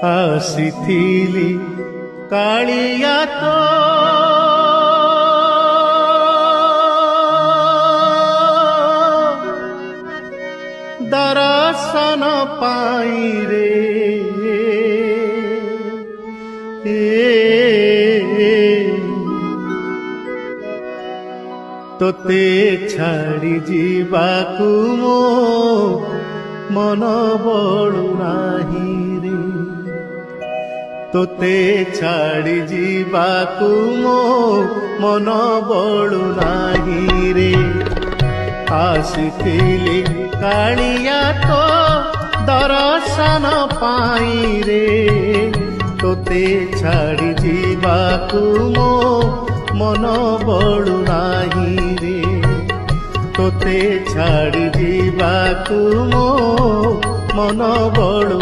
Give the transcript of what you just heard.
ଆସିଥିଲି କାଳିଆ ତୋ ଦର୍ଶନ ପାଇଁ ରେ ତୋତେ ଛାଡ଼ି ଯିବାକୁ ମୋ ମନ ବଳୁ ନାହିଁ ରେ ତୋତେ ଛାଡ଼ି ଯିବାକୁ ମୋ ମନ ବଳୁ ନାହିଁ ରେ ଆସିଥିଲି କାଳିଆ ତୋ ଦର୍ଶନ ପାଇଁ ରେ ତୋତେ ଛାଡ଼ି ଯିବାକୁ ମୋ ମନ ବଳୁ ନାହିଁ ରେ ତୋତେ ଛାଡ଼ି ଯିବାକୁ ମୋ ମନ ବଳୁ